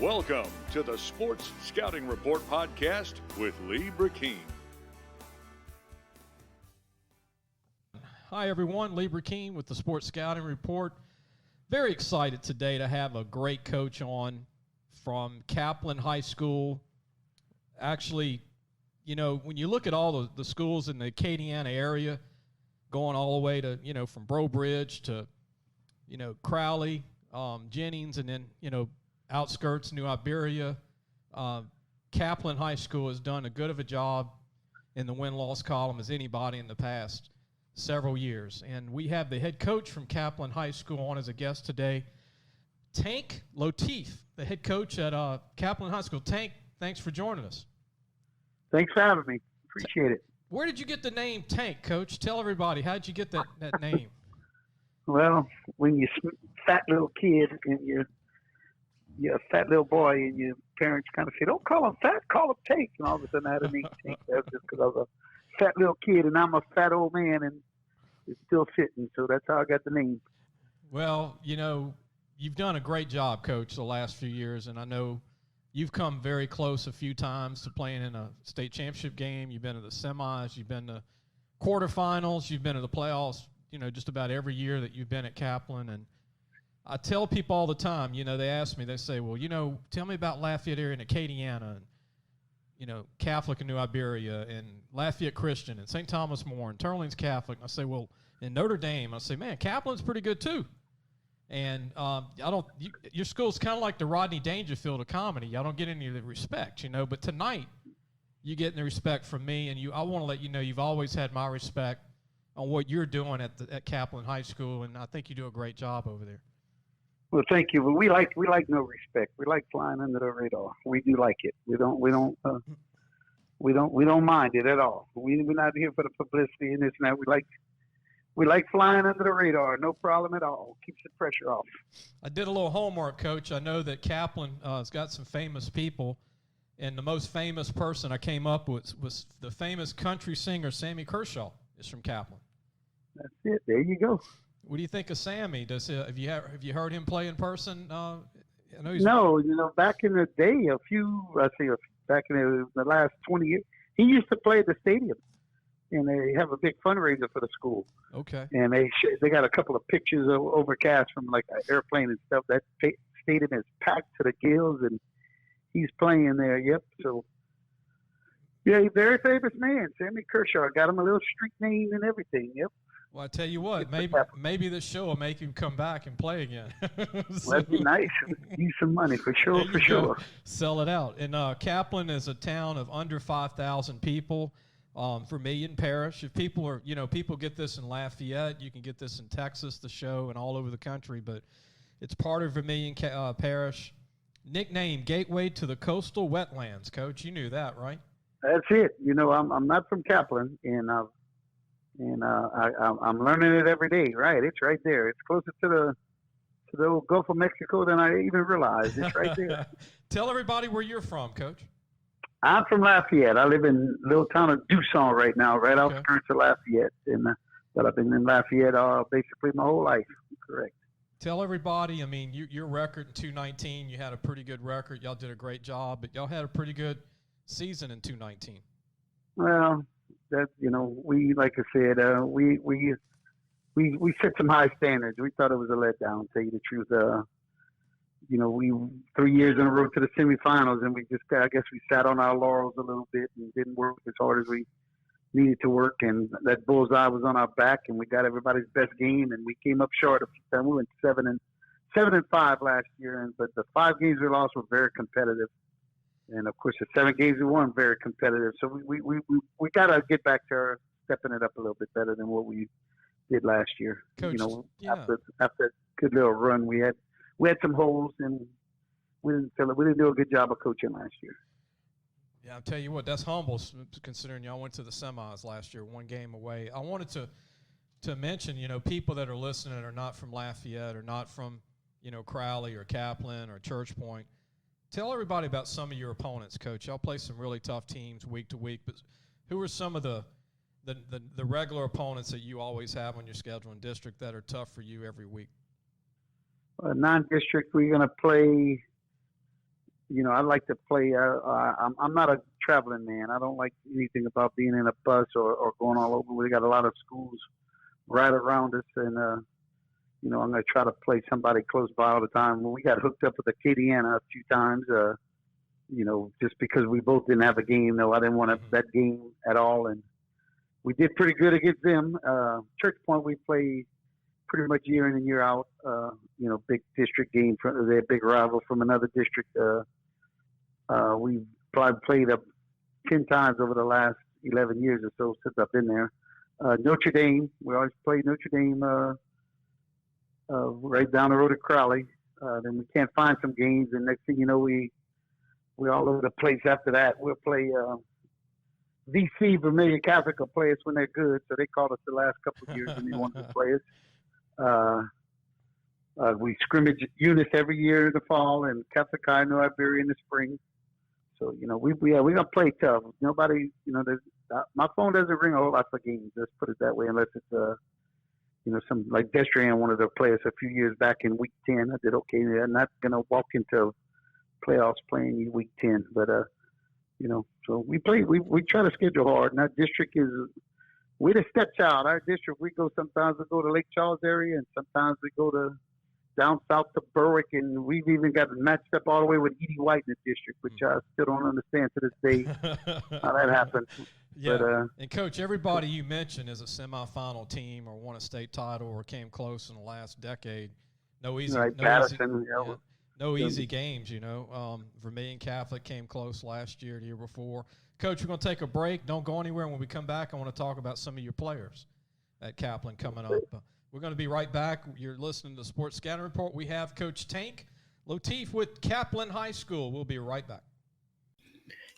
Welcome to the Sports Scouting Report podcast with Lee Burkeen. Hi, everyone. Lee Burkeen with the Sports Scouting Report. Very excited today to have a great coach on from Kaplan High School. Actually, you know, when you look at all the schools in the Acadiana area, going all the way to, from Breaux Bridge to, Crowley, Jennings, and then, outskirts, New Iberia. Kaplan High School has done as good of a job in the win-loss column as anybody in the past several years. And we have the head coach from Kaplan High School on as a guest today, Tank Lotief, the head coach at Kaplan High School. Tank, thanks for joining us. Thanks for having me. Appreciate it. Where did you get the name Tank, Coach? Tell everybody, how did you get that name? Well, when you're a fat little kid and you're a fat little boy and your parents kind of say, don't call him fat, call him Tank. And all of a sudden I had a name Tank. That's just because I was a fat little kid and I'm a fat old man and it's still fitting. So that's how I got the name. Well, you've done a great job, Coach, the last few years. And I know you've come very close a few times to playing in a state championship game. You've been to the semis. You've been to quarterfinals. You've been to the playoffs, just about every year that you've been at Kaplan. And I tell people all the time, they ask me, they say, well, tell me about Lafayette area and Acadiana and, Catholic and New Iberia and Lafayette Christian and St. Thomas More and Turling's Catholic. And I say, well, in Notre Dame, I say, man, Kaplan's pretty good too. And your school's kind of like the Rodney Dangerfield of comedy. I don't get any of the respect, but tonight you get the respect from me, and I want to let you know you've always had my respect on what you're doing at Kaplan High School, and I think you do a great job over there. Well, thank you. But we like no respect. We like flying under the radar. We do like it. We don't mind it at all. We're not here for the publicity and this and that. We like flying under the radar. No problem at all. Keeps the pressure off. I did a little homework, Coach. I know that Kaplan has got some famous people, and the most famous person I came up with was the famous country singer Sammy Kershaw is from Kaplan. That's it. There you go. What do you think of Sammy? Have you heard him play in person? I know he's back in the day, back in the last 20 years, he used to play at the stadium, and they have a big fundraiser for the school. Okay. And they got a couple of pictures of overcast from like an airplane and stuff. That stadium is packed to the gills, and he's playing there. Yep. So, yeah, he's a very famous man, Sammy Kershaw. Got him a little street name and everything. Yep. Well, I tell you what, maybe this show will make him come back and play again. That'd be nice. Use some money for sure. Sell it out. And Kaplan is a town of under 5,000 people. Vermilion Parish. If people are, people get this in Lafayette, you can get this in Texas, the show, and all over the country, but it's part of Vermilion Parish. Nickname Gateway to the Coastal Wetlands, Coach. You knew that, right? That's it. I'm not from Kaplan, and I'm learning it every day. Right, it's right there. It's closer to the old Gulf of Mexico than I even realized. It's right there. Tell everybody where you're from, Coach. I'm from Lafayette. I live in the little town of Dusson right now, right outskirts of Lafayette. But I've been in Lafayette basically my whole life. Correct. Tell everybody, your record in 2019, you had a pretty good record. Y'all did a great job, but y'all had a pretty good season in 2019. Well, we, like I said, we set some high standards. We thought it was a letdown, to tell you the truth. We 3 years in a row to the semifinals, and I guess we sat on our laurels a little bit and didn't work as hard as we needed to work. And that bullseye was on our back, and we got everybody's best game, and we came up short a few times. We went 7-5 last year, but the 5 games we lost were very competitive, and of course the 7 games we won very competitive. So we got to get back to stepping it up a little bit better than what we did last year. Coach, after a good little run we had. We had some holes, and we didn't do a good job of coaching last year. Yeah, I'll tell you what, that's humble considering y'all went to the semis last year, 1 game away. I wanted to mention, people that are listening are not from Lafayette or not from, Crowley or Kaplan or Church Point. Tell everybody about some of your opponents, Coach. Y'all play some really tough teams week to week, but who are some of the regular opponents that you always have on your schedule in district that are tough for you every week? Non-district, we're going to play I like to play. I'm not a traveling man. I don't like anything about being in a bus or going all over. We got a lot of schools right around us, and I'm going to try to play somebody close by all the time. When we got hooked up with Acadiana a few times, just because we both didn't have a game. No, I didn't want that game at all, and we did pretty good against them. Church Point, we play pretty much year in and year out. Big district game. They're a big rival from another district. We've probably played up 10 times over the last 11 years or so since I've been there. Notre Dame, we always play Notre Dame right down the road at Crowley. Then we can't find some games, and next thing you know, we're all over the place after that. We'll play VC, Vermilion Catholic, will play us when they're good, so they called us the last couple of years when they wanted to play us. We scrimmage Eunice every year in the fall, and Catholic High, New Iberia in the spring. So, we're going to play tough. Nobody, my phone doesn't ring a whole lot for games. Let's put it that way, unless it's, some like Destrehan wanted to play us a few years back in week 10. I did okay. I'm not going to walk into playoffs playing in week 10. But, so we play, we try to schedule hard. And our district we're the stepchild. Our district, sometimes we go to Lake Charles area, and sometimes we go to down south to Berwick, and we've even got matched up all the way with Edie White in the district, which I still don't understand to this day how that happened. Yeah, but, and Coach, everybody you mentioned is a semifinal team or won a state title or came close in the last decade. No easy, right, no easy games, Vermilion Catholic came close last year, the year before. Coach, we're going to take a break. Don't go anywhere. When we come back, I want to talk about some of your players at Kaplan coming up. We're going to be right back. You're listening to the Sports Scouting Report. We have Coach Tank Lotief with Kaplan High School. We'll be right back.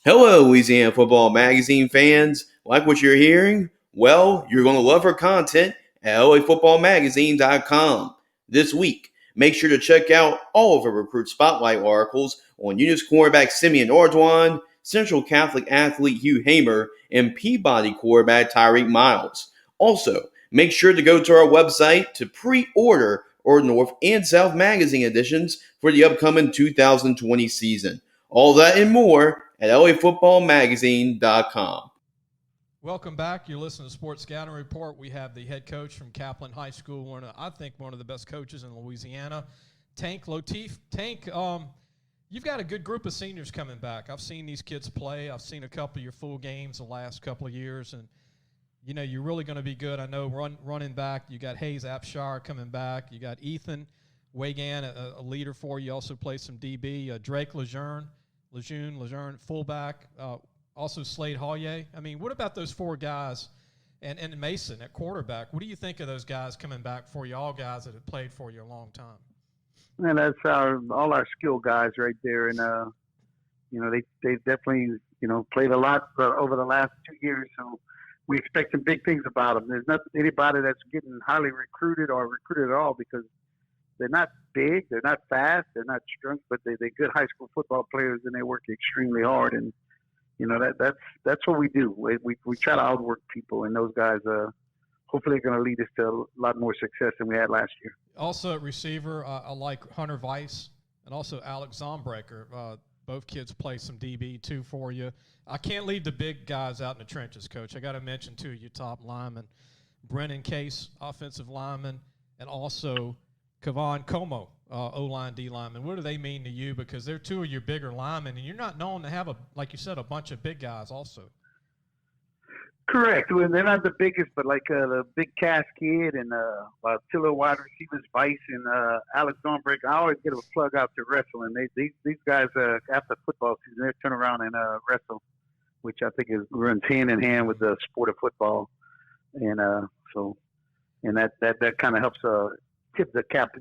Hello, Louisiana Football Magazine fans. Like what you're hearing? Well, you're going to love our content at LAFootballMagazine.com. This week, make sure to check out all of our recruit spotlight articles on Eunice cornerback Simeon Orjuan, Central Catholic athlete Hugh Hamer, and Peabody quarterback Tyreek Miles. Also, make sure to go to our website to pre-order our North and South magazine editions for the upcoming 2020 season. All that and more at LAFootballMagazine.com. Welcome back. You're listening to Sports Scouting Report. We have the head coach from Kaplan High School, one of the best coaches in Louisiana, Tank Lotief. Tank, you've got a good group of seniors coming back. I've seen these kids play. I've seen a couple of your full games the last couple of years, and you're really going to be good. I know running back, you got Hayes Apshire coming back. You got Ethan Wagan, a leader for you. Also plays some DB. Drake Lejeune, fullback. Also Slade Hollier. I mean, what about those four guys and Mason at quarterback? What do you think of those guys coming back for you, all guys that have played for you a long time? And that's all our skill guys right there. And, they definitely, played a lot over the last 2 years. So we expect some big things about them. There's not anybody that's getting highly recruited or recruited at all because they're not big, they're not fast, they're not strong, but they're good high school football players, and they work extremely hard. And that's what we do. We try to outwork people, and those guys hopefully are going to lead us to a lot more success than we had last year. Also at receiver, I like Hunter Weiss and also Alex Zombreaker. Both kids play some DB too for you. I can't leave the big guys out in the trenches, Coach. I got to mention too your top lineman, Brennan Case, offensive lineman, and also Kevon Como, O-line, D-lineman. What do they mean to you? Because they're two of your bigger linemen, and you're not known to have, like you said, a bunch of big guys also. Correct. Well, they're not the biggest, but like the big Cass kid and Tiller wide receivers, Vice and Alex Dornbrick. I always get a plug out to wrestling. These guys, after football season, they turn around and wrestle, which I think runs hand in hand with the sport of football. And that kind of helps tip the cap,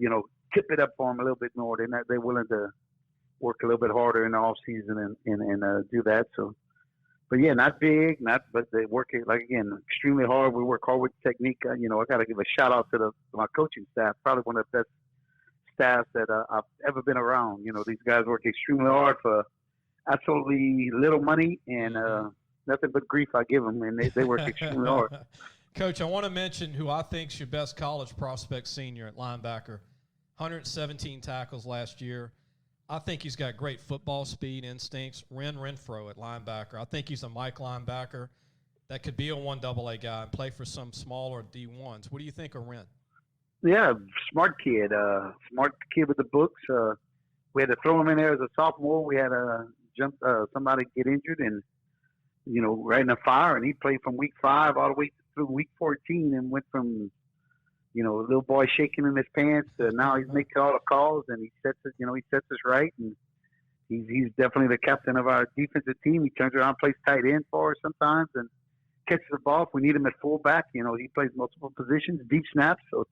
tip it up for them a little bit more. They're willing to work a little bit harder in the off season and do that. So, but yeah, not big, but they work extremely hard. We work hard with technique. I got to give a shout out to my coaching staff. Probably one of the best staffs that I've ever been around. These guys work extremely hard for absolutely little money and nothing but grief I give them, and they work extremely hard. Coach, I want to mention who I think is your best college prospect senior at linebacker. 117 tackles last year. I think he's got great football speed, instincts. Renfro at linebacker. I think he's a Mike linebacker that could be a 1AA guy and play for some smaller D1s. What do you think of Ren? Yeah, smart kid with the books. We had to throw him in there as a sophomore. We had somebody get injured and, right in the fire, and he played from week 5 all the way through week 14 and went from, little boy shaking in his pants to now he's making all the calls and he sets us right, and he's definitely the captain of our defensive team. He turns around, plays tight end for us sometimes, and catches the ball if we need him at fullback. He plays multiple positions, deep snaps. So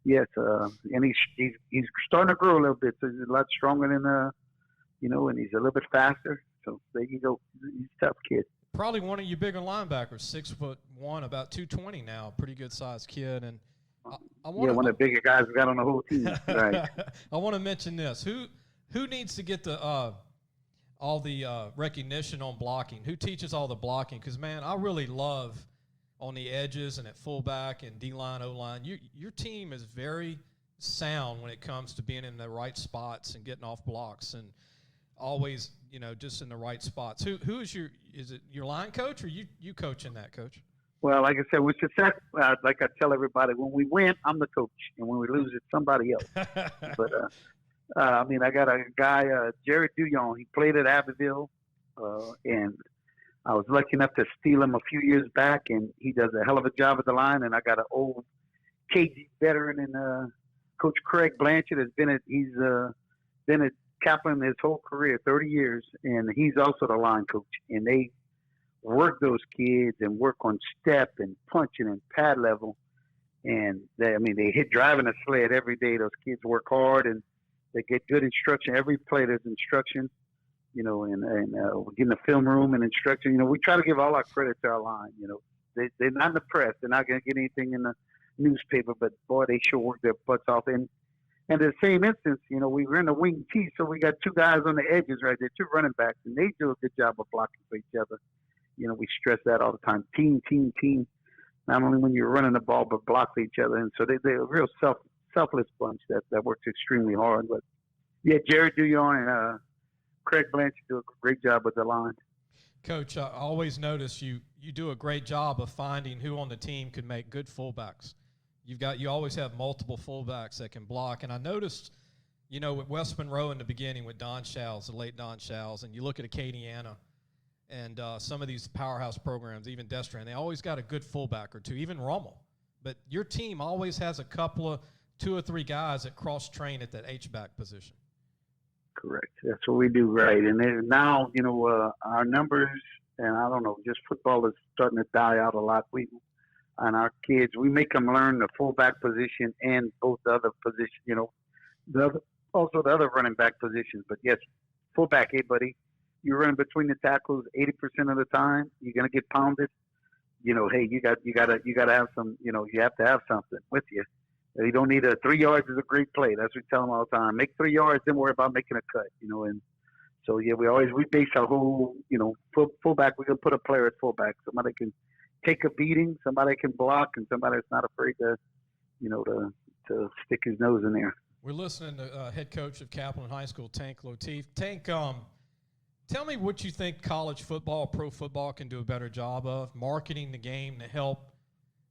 yes, and he's starting to grow a little bit. So he's a lot stronger than and he's a little bit faster. So there you go. He's a tough kid. Probably one of your bigger linebackers, 6'1", about 220 now, pretty good sized kid. And one of the bigger guys we got on the whole team. Right. I want to mention this. Who needs to get the all the recognition on blocking? Who teaches all the blocking? Because, man, I really love on the edges and at fullback and D-line, O-line. Your team is very sound when it comes to being in the right spots and getting off blocks and always, just in the right spots. Who is it your line coach or you coaching that, Coach? Well, like I said, with success, like I tell everybody, when we win, I'm the coach, and when we lose, it's somebody else. But I got a guy, Jared Duyon. He played at Abbeville, and I was lucky enough to steal him a few years back, and he does a hell of a job at the line. And I got an old KG veteran in Coach Craig Blanchard. He's been at Kaplan his whole career, 30 years, and he's also the line coach. And they work those kids and work on step and punching and pad level. And they hit driving a sled every day. Those kids work hard and they get good instruction. Every play there's instruction, and we get in the film room and instruction. We try to give all our credit to our line. They're not in the press. They're not going to get anything in the newspaper, but boy, they sure work their butts off. And in the same instance, we were in the wing T, so we got 2 guys on the edges right there, 2 running backs, and they do a good job of blocking for each other. We stress that all the time. Team. Not only when you're running the ball, but block for each other. And so they're a real selfless bunch that works extremely hard. But yeah, Jared Duyon and Craig Blanchard do a great job with the line. Coach, I always notice you do a great job of finding who on the team could make good fullbacks. You always have multiple fullbacks that can block. And I noticed, with West Monroe in the beginning with Don Shales, the late Don Shales, and you look at Acadiana and some of these powerhouse programs, even Destran, they always got a good fullback or 2, even Rommel. But your team always has a couple of 2 or 3 guys that cross-train at that H-back position. Correct. That's what we do right. And now, our numbers, and I don't know, just football is starting to die out a lot. And our kids, we make them learn the fullback position and both the other positions, also the other running back positions. But yes, fullback, hey buddy, you're running between the tackles 80% of the time. You're gonna get pounded. Hey, you gotta have some. You have to have something with you. You don't need 3 yards is a great play. That's what we tell them all the time. Make 3 yards, then worry about making a cut. And so yeah, we base our whole fullback. We're gonna put a player at fullback. Somebody can take a beating, somebody can block, and somebody that's not afraid to stick his nose in there. We're listening to head coach of Kaplan High School, Tank Lotief. Tank, tell me what you think college football, pro football can do a better job of marketing the game to help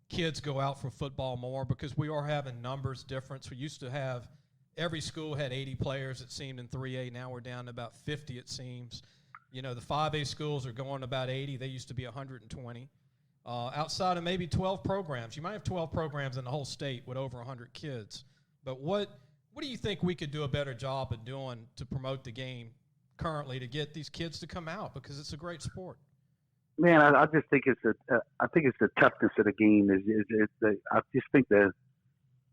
kids go out for football more, because we are having numbers difference. We used to have every school had 80 players, it seemed, in 3A. Now we're down to about 50, it seems. The 5A schools are going about 80. They used to be 120. Outside of maybe 12 programs. You might have 12 programs in the whole state with over 100 kids. But what do you think we could do a better job of doing to promote the game currently to get these kids to come out, because it's a great sport? Man, I just think it's the toughness of the game. I just think that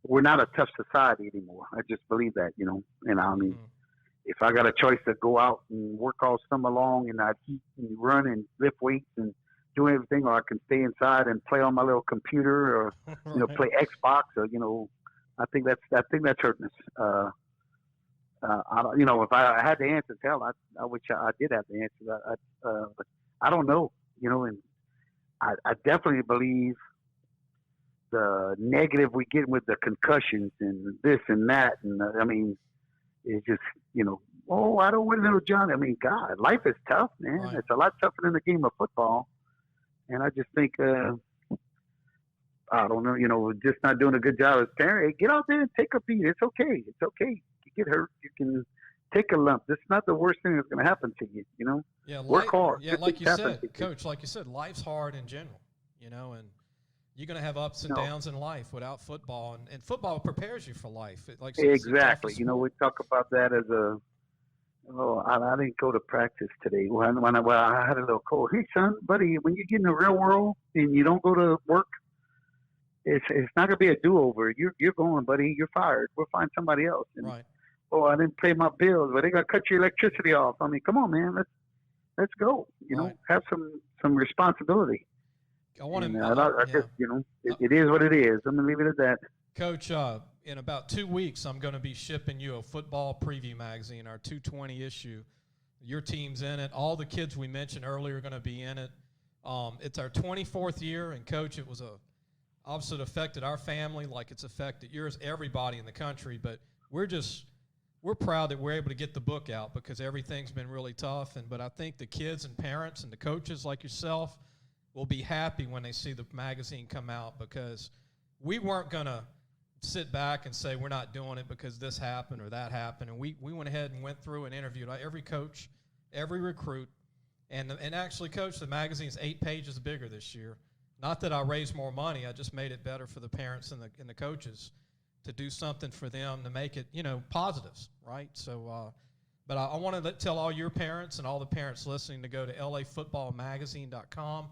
we're not a tough society anymore. I just believe that, if I got a choice to go out and work all summer long and I'd eat and run and lift weights and do everything, or I can stay inside and play on my little computer or play Xbox, or I think that's hurting us. If I had the answer, I wish I did have the answer. But I don't know. And I definitely believe the negative we get with the concussions and this and that, and it's just oh, I don't want little Johnny. I mean, God, life is tough, man. Right. It's a lot tougher than the game of football. And I just think, I don't know, just not doing a good job as parent. Hey, get out there and take a beat. It's okay. It's okay. You get hurt, you can take a lump. That's not the worst thing that's going to happen to you. Yeah, work hard. Yeah, Good like you things said, happen to Coach, like you said, life's hard in general, and you're going to have ups and downs in life without football, and football prepares you for life. Exactly. We talk about that as a. Oh, I didn't go to practice today. When I had a little cold. Hey, son, buddy, when you get in the real world and you don't go to work, it's not gonna be a do-over. You're going, buddy. You're fired. We'll find somebody else. And, Right. Oh, I didn't pay my bills, but they got to cut your electricity off. I mean, come on, man. Let's go. Right. Have some responsibility. I want to. I just, it is what it is. I'm gonna leave it at that. Coach, in about 2 weeks, I'm going to be shipping you a football preview magazine, our 220 issue. Your team's in it. All the kids we mentioned earlier are going to be in it. It's our 24th year, and Coach, it was obviously it affected our family like it's affected yours, everybody in the country. But we're proud that we're able to get the book out because everything's been really tough. But I think the kids and parents and the coaches like yourself will be happy when they see the magazine come out because we weren't going to sit back and say we're not doing it because this happened or that happened. And we went ahead and went through and interviewed every coach, every recruit. And actually, Coach, the magazine's 8 pages bigger this year. Not that I raised more money. I just made it better for the parents and the coaches to do something for them to make it, positives, right? So, but I want to tell all your parents and all the parents listening to go to lafootballmagazine.com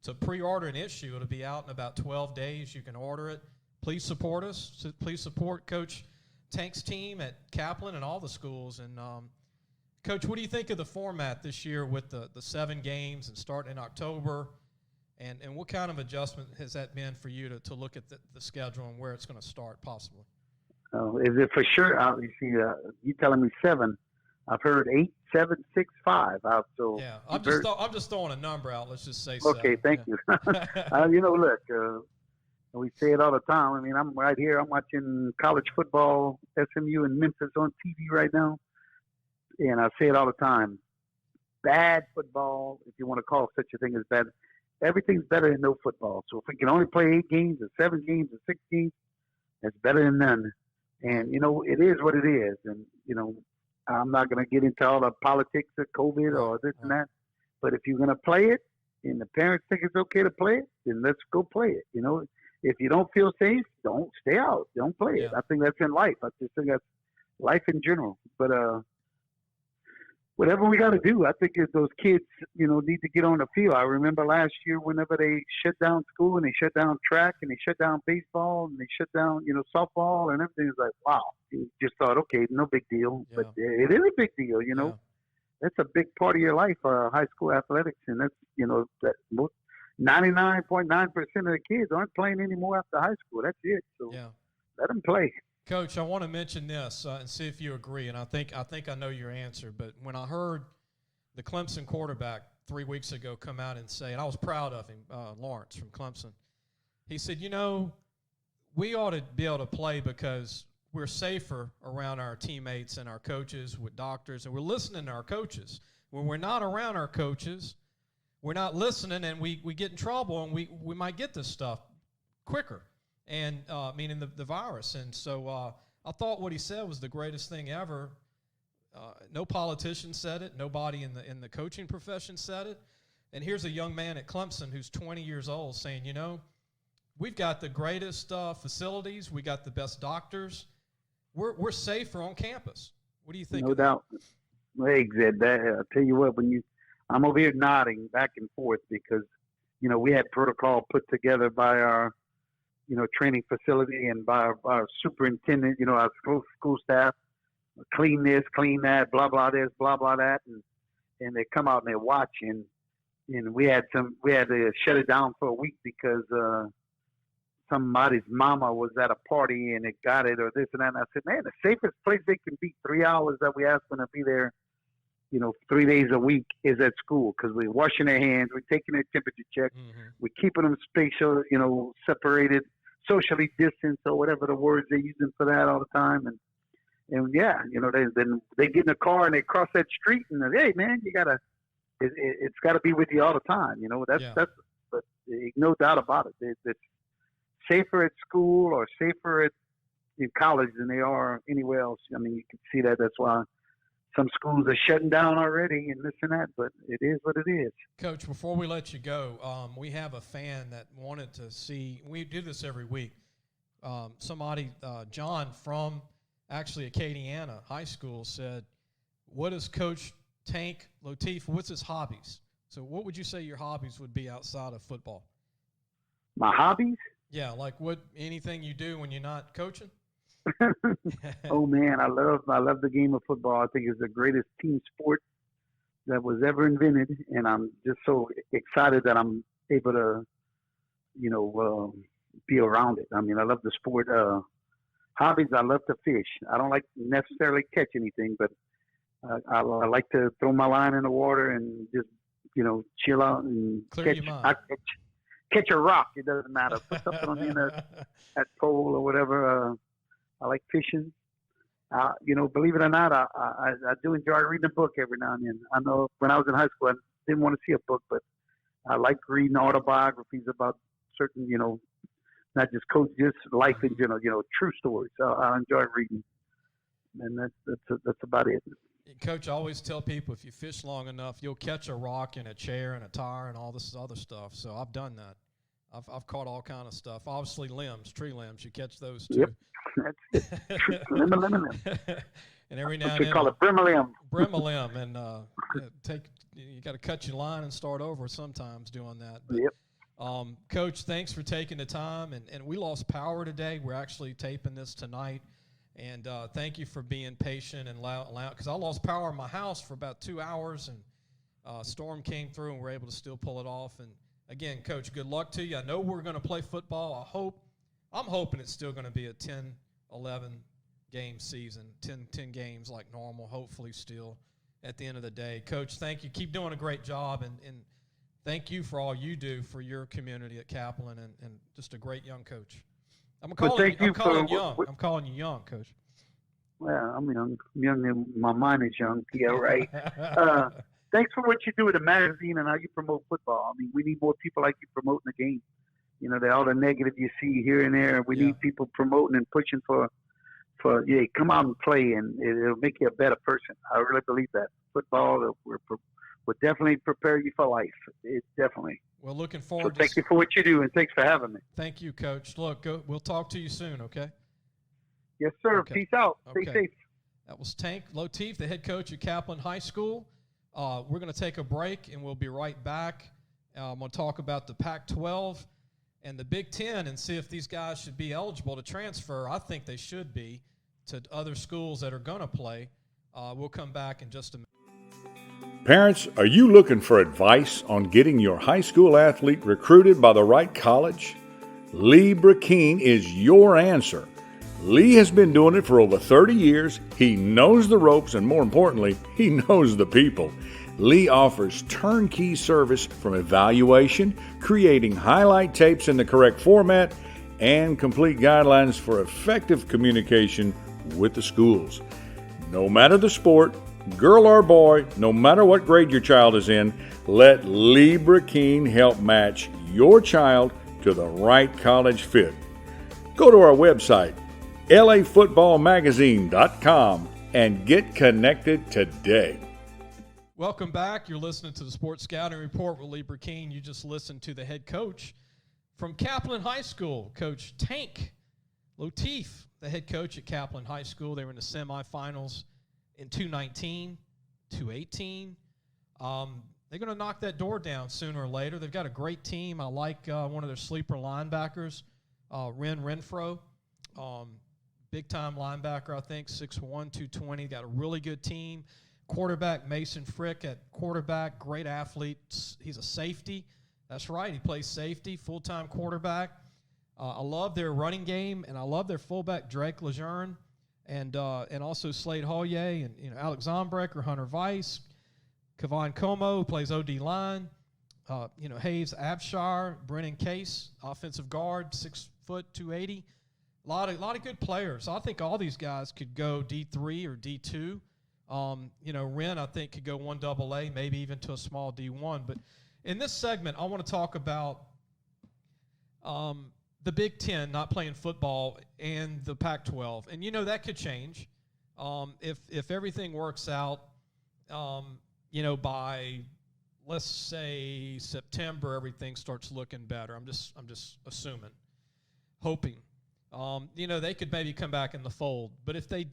to pre-order an issue. It'll be out in about 12 days. You can order it. Please support us. Please support Coach Tank's team at Kaplan and all the schools. And, Coach, what do you think of the format this year with the 7 games and starting in October? And what kind of adjustment has that been for you to look at the schedule and where it's going to start possibly? Is it for sure? You see, you telling me 7. I've heard 8, 7, 6, 5 out. So yeah, I'm just throwing a number out. Let's just say 7. Okay, thank you. Look, we say it all the time. I mean, I'm right here. I'm watching college football, SMU and Memphis on TV right now. And I say it all the time. Bad football, if you want to call such a thing as bad, everything's better than no football. So if we can only play 8 games or 7 games or 6 games, that's better than none. And, it is what it is. And, I'm not going to get into all the politics of COVID or this and that. But if you're going to play it and the parents think it's okay to play it, then let's go play it. If you don't feel safe, don't stay out. Don't play it. I think that's in life. I just think that's life in general. But whatever we got to do, I think if those kids, need to get on the field. I remember last year whenever they shut down school and they shut down track and they shut down baseball and they shut down, softball and everything. It's like, wow. You just thought, okay, no big deal. Yeah. But it is a big deal, Yeah. That's a big part of your life, high school athletics. And that's, that most 99.9% of the kids aren't playing anymore after high school. That's it. So let them play. Coach, I want to mention this and see if you agree. And I think I know your answer. But when I heard the Clemson quarterback 3 weeks ago come out and say, and I was proud of him, Lawrence from Clemson, he said, we ought to be able to play because we're safer around our teammates and our coaches with doctors, and we're listening to our coaches. When we're not around our coaches, we're not listening, and we get in trouble, and we might get this stuff quicker, and meaning the virus. And so I thought what he said was the greatest thing ever. No politician said it. Nobody in the coaching profession said it. And here's a young man at Clemson who's 20 years old saying, we've got the greatest facilities. We got the best doctors. We're safer on campus. What do you think? No doubt. Hey, Zed, I'll tell you what, I'm over here nodding back and forth because, we had protocol put together by our, training facility and by our superintendent, our school staff, clean this, clean that, blah, blah this, blah, blah that. And they come out and they watch. And we had to shut it down for a week because somebody's mama was at a party and it got it or this and that. And I said, man, the safest place they can be 3 hours that we ask them to be there, 3 days a week is at school because we're washing their hands, we're taking their temperature check, we're keeping them spatial, separated, socially distanced or whatever the words they're using for that all the time. And yeah, then they get in the car and they cross that street and hey man, it's got to be with you all the time. That's but no doubt about it. It's safer at school or safer in college than they are anywhere else. I mean, you can see that. That's why some schools are shutting down already and this and that, but it is what it is. Coach, before we let you go, we have a fan that wanted to see – we do this every week. John from actually Acadiana High School said, what is Coach Tank Lotief, what's his hobbies? So what would you say your hobbies would be outside of football? My hobbies? Yeah, like anything you do when you're not coaching? Oh man, I love the game of football. I think it's the greatest team sport that was ever invented, and I'm just so excited that I'm able to, be around it. I mean, I love the sport. Hobbies, I love to fish. I don't like necessarily catch anything, but I like to throw my line in the water and just, chill out and catch a rock. It doesn't matter. Put something on the end of that pole or whatever. I like fishing. Believe it or not, I do enjoy reading a book every now and then. I know when I was in high school, I didn't want to see a book, but I like reading autobiographies about certain, not just just life in general, true stories. So I enjoy reading, and that's about it. Coach, I always tell people if you fish long enough, you'll catch a rock and a chair and a tire and all this other stuff. So I've done that. I've caught all kind of stuff. Obviously, tree limbs. You catch those too. Yep, that's it. Limb. And every now and then, we call it brimolim. Brimolim, and you got to cut your line and start over sometimes doing that. But, yep. Coach, thanks for taking the time. And we lost power today. We're actually taping this tonight. And thank you for being patient and loud, because I lost power in my house for about 2 hours, and storm came through, and we were able to still pull it off. And again, Coach, good luck to you. I know we're going to play football. I'm hoping it's still going to be a 10, 11 game season, 10 games like normal, hopefully still at the end of the day. Coach, thank you. Keep doing a great job, and thank you for all you do for your community at Kaplan, and just a great young coach. I'm calling you young, Coach. Well, I'm young. My mind is young. Yeah, right. Thanks for what you do with the magazine and how you promote football. I mean, we need more people like you promoting the game. All the negative you see here and there. We need people promoting and pushing for come out and play, and it'll make you a better person. I really believe that. Football will definitely prepare you for life. It definitely. Well, looking forward. So thank you for what you do, and thanks for having me. Thank you, Coach. Look, we'll talk to you soon, okay? Yes, sir. Okay. Peace out. Okay. Stay safe. That was Tank Lotief, the head coach at Kaplan High School. We're going to take a break, and we'll be right back. I'm going to talk about the Pac-12 and the Big Ten and see if these guys should be eligible to transfer. I think they should be to other schools that are going to play. We'll come back in just a minute. Parents, are you looking for advice on getting your high school athlete recruited by the right college? Lee Brakeen is your answer. Lee has been doing it for over 30 years. He knows the ropes, and more importantly, he knows the people. Lee offers turnkey service from evaluation, creating highlight tapes in the correct format, and complete guidelines for effective communication with the schools. No matter the sport, girl or boy, no matter what grade your child is in, let Lee Brakeen help match your child to the right college fit. Go to our website, lafootballmagazine.com, and get connected today. Welcome back. You're listening to the Sports Scouting Report with Lee Brakeen. You just listened to the head coach from Kaplan High School, Coach Tank Lotief, the head coach at Kaplan High School. They were in the semifinals in 2019, 2018. They're going to knock that door down sooner or later. They've got a great team. I like one of their sleeper linebackers, Renfro. Big-time linebacker, I think, 6'1", 220. Got a really good team. Quarterback, Mason Frick at quarterback, great athlete. He's a safety. That's right, he plays safety, full-time quarterback. I love their running game, and I love their fullback, Drake Lejeune, and also Slade Hollier, and Alex Zombrecker, Hunter Weiss, Kevon Como, who plays OD line, Hayes Abshire, Brennan Case, offensive guard, 6 foot, 280. A lot of good players. I think all these guys could go D3 or D2. Wren, I think, could go 1AA, maybe even to a small D1. But in this segment, I want to talk about the Big Ten not playing football and the Pac-12. And, that could change if everything works out, by, let's say, September, everything starts looking better. I'm just assuming, hoping. They could maybe come back in the fold. But if the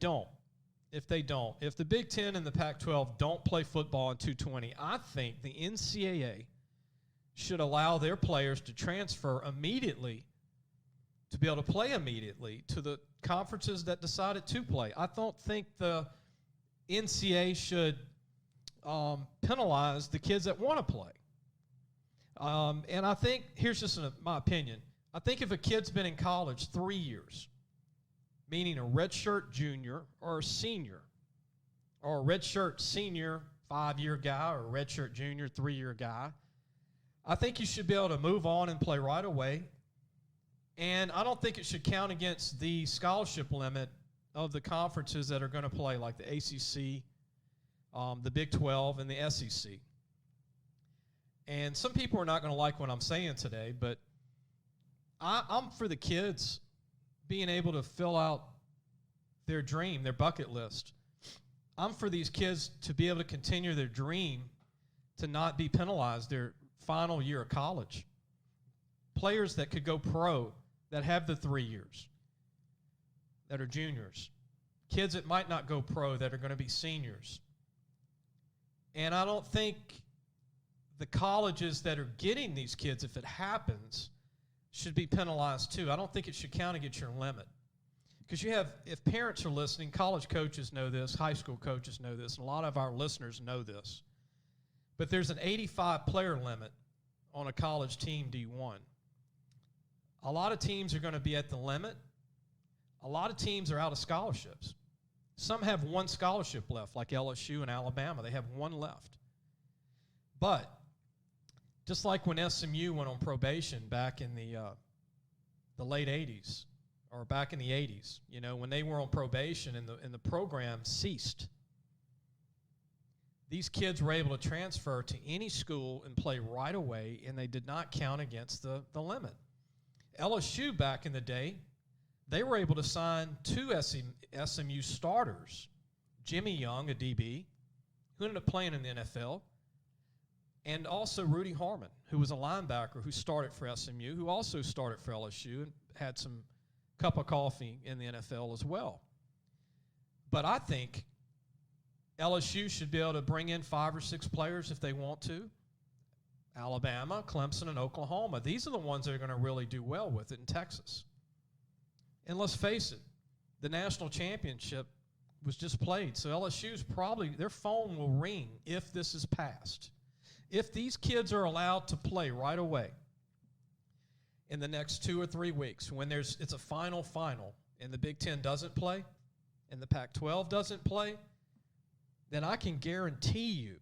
Big Ten and the Pac-12 don't play football in 220, I think the NCAA should allow their players to transfer immediately to be able to play immediately to the conferences that decided to play. I don't think the NCAA should penalize the kids that want to play. And I think, here's just my opinion, I think if a kid's been in college 3 years, meaning a redshirt junior or a senior, or a redshirt senior 5-year guy or a redshirt junior 3-year guy, I think you should be able to move on and play right away. And I don't think it should count against the scholarship limit of the conferences that are going to play, like the ACC, the Big 12, and the SEC. And some people are not going to like what I'm saying today, but I'm for the kids being able to fill out their dream, their bucket list. I'm for these kids to be able to continue their dream, to not be penalized their final year of college. Players that could go pro that have the 3 years, that are juniors. Kids that might not go pro that are going to be seniors. And I don't think the colleges that are getting these kids, if it happens, should be penalized too. I don't think it should count against your limit. Because if parents are listening, college coaches know this, high school coaches know this, and a lot of our listeners know this. But there's an 85 player limit on a college team D1. A lot of teams are going to be at the limit. A lot of teams are out of scholarships. Some have one scholarship left, like LSU and Alabama. They have one left. But just like when SMU went on probation back in the late 80s or back in the 80s, when they were on probation and the program ceased, these kids were able to transfer to any school and play right away, and they did not count against the limit. LSU back in the day, they were able to sign 2 SMU starters, Jimmy Young, a DB, who ended up playing in the NFL, and also Rudy Harmon, who was a linebacker who started for SMU, who also started for LSU and had some cup of coffee in the NFL as well. But I think LSU should be able to bring in 5 or 6 players if they want to. Alabama, Clemson, and Oklahoma. These are the ones that are going to really do well with it in Texas. And let's face it, the national championship was just played. So LSU's probably, their phone will ring if this is passed. If these kids are allowed to play right away in the next 2 or 3 weeks, when it's a final, and the Big Ten doesn't play, and the Pac-12 doesn't play, then I can guarantee you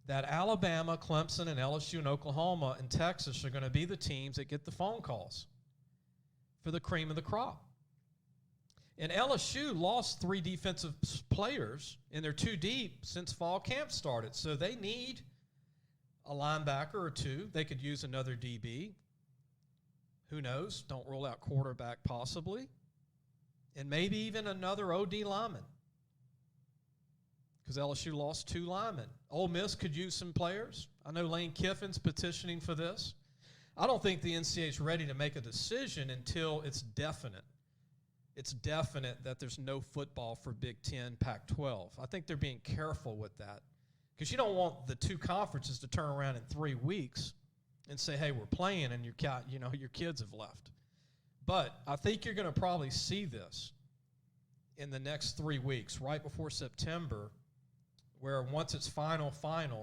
that Alabama, Clemson, and LSU and Oklahoma and Texas are going to be the teams that get the phone calls for the cream of the crop. And LSU lost 3 defensive players, and they're 2 deep since fall camp started. So they need a linebacker or 2. They could use another DB. Who knows? Don't rule out quarterback possibly. And maybe even another OD lineman, because LSU lost 2 linemen. Ole Miss could use some players. I know Lane Kiffin's petitioning for this. I don't think the NCAA is ready to make a decision until it's definite. It's definite that there's no football for Big Ten, Pac-12. I think they're being careful with that, because you don't want the 2 conferences to turn around in 3 weeks and say, hey, we're playing, and your kids have left. But I think you're going to probably see this in the next 3 weeks, right before September, where once it's final,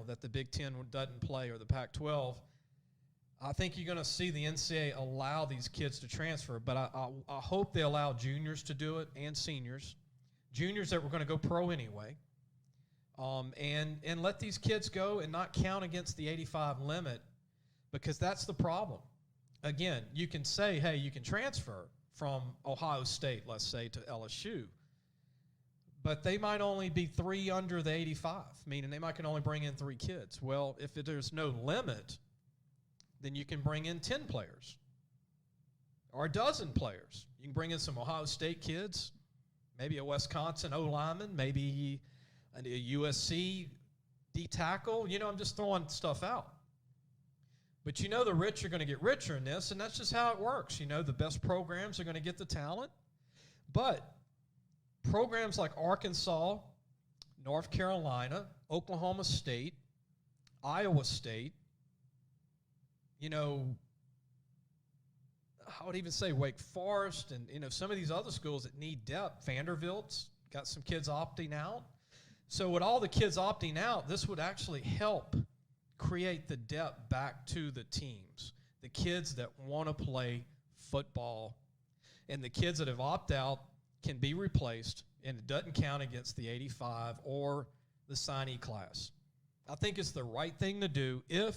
that the Big Ten doesn't play, or the Pac-12, I think you're going to see the NCAA allow these kids to transfer. But I hope they allow juniors to do it, and seniors. Juniors that were going to go pro anyway. And let these kids go and not count against the 85 limit, because that's the problem. Again, you can say, hey, you can transfer from Ohio State, let's say, to LSU. But they might only be 3 under the 85, meaning they might can only bring in 3 kids. Well, if there's no limit, then you can bring in 10 players or a dozen players. You can bring in some Ohio State kids, maybe a Wisconsin O-lineman, maybe a USC D-tackle. I'm just throwing stuff out. But the rich are going to get richer in this, and that's just how it works. The best programs are going to get the talent. But programs like Arkansas, North Carolina, Oklahoma State, Iowa State, I would even say Wake Forest and, some of these other schools that need depth. Vanderbilt's got some kids opting out. So with all the kids opting out, this would actually help create the depth back to the teams, the kids that want to play football. And the kids that have opted out can be replaced, and it doesn't count against the 85 or the signee class. I think it's the right thing to do if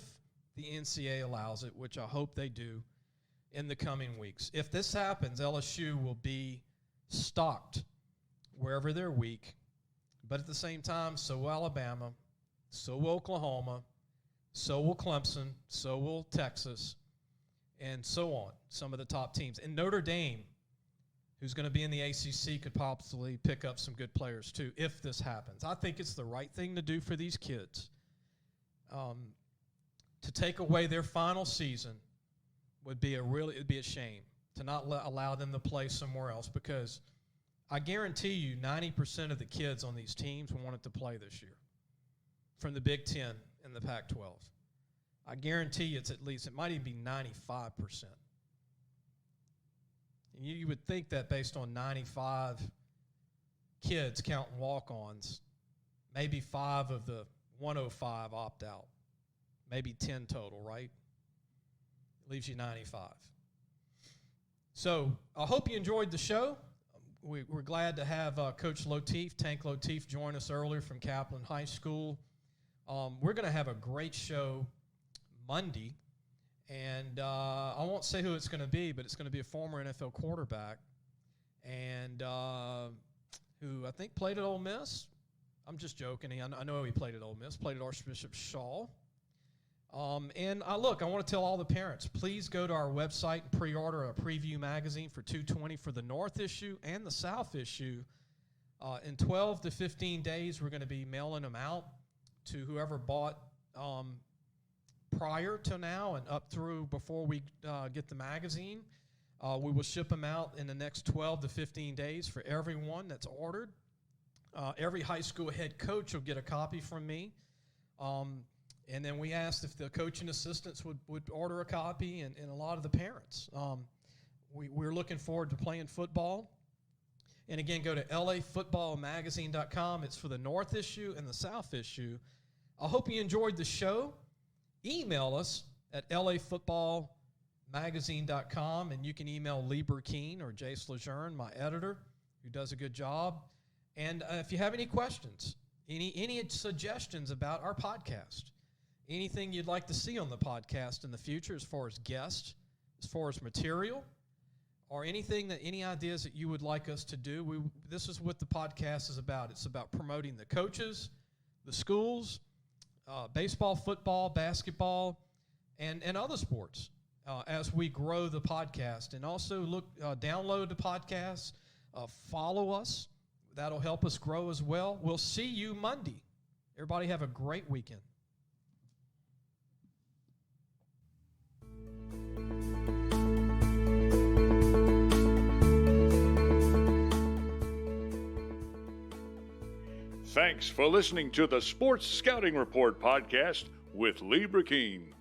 the NCAA allows it, which I hope they do in the coming weeks. If this happens, LSU will be stocked wherever they're weak. But at the same time, so will Alabama, so will Oklahoma, so will Clemson, so will Texas, and so on, some of the top teams. And Notre Dame, who's going to be in the ACC, could possibly pick up some good players too if this happens. I think it's the right thing to do for these kids. To take away their final season would be it'd be a shame to not allow them to play somewhere else, because I guarantee you 90% of the kids on these teams wanted to play this year from the Big Ten and the Pac-12. I guarantee you it might even be 95%. And you would think that based on 95 kids counting walk-ons, maybe 5 of the 105 opt out, maybe 10 total, right? Leaves you 95. So I hope you enjoyed the show. We're glad to have Coach Lotief, Tank Lotief, join us earlier from Kaplan High School. We're going to have a great show Monday, and I won't say who it's going to be, but it's going to be a former NFL quarterback, and who I think played at Ole Miss. I'm just joking. I know he played at Ole Miss, played at Archbishop Shaw. And I want to tell all the parents, please go to our website and pre-order a preview magazine for $220 for the North issue and the South issue. In 12 to 15 days, we're going to be mailing them out to whoever bought prior to now and up through before we get the magazine. We will ship them out in the next 12 to 15 days for everyone that's ordered. Every high school head coach will get a copy from me. And then we asked if the coaching assistants would order a copy, and a lot of the parents. We're looking forward to playing football. And again, go to lafootballmagazine.com. It's for the North issue and the South issue. I hope you enjoyed the show. Email us at lafootballmagazine.com, and you can email Lee Burkeen or Jace Lejeune, my editor, who does a good job. And if you have any questions, any suggestions about our podcast, anything you'd like to see on the podcast in the future as far as guests, as far as material, or any ideas that you would like us to do, this is what the podcast is about. It's about promoting the coaches, the schools, baseball, football, basketball, and other sports as we grow the podcast. And also download the podcast, follow us. That'll help us grow as well. We'll see you Monday. Everybody have a great weekend. Thanks for listening to the Sports Scouting Report podcast with Lee Burkeen.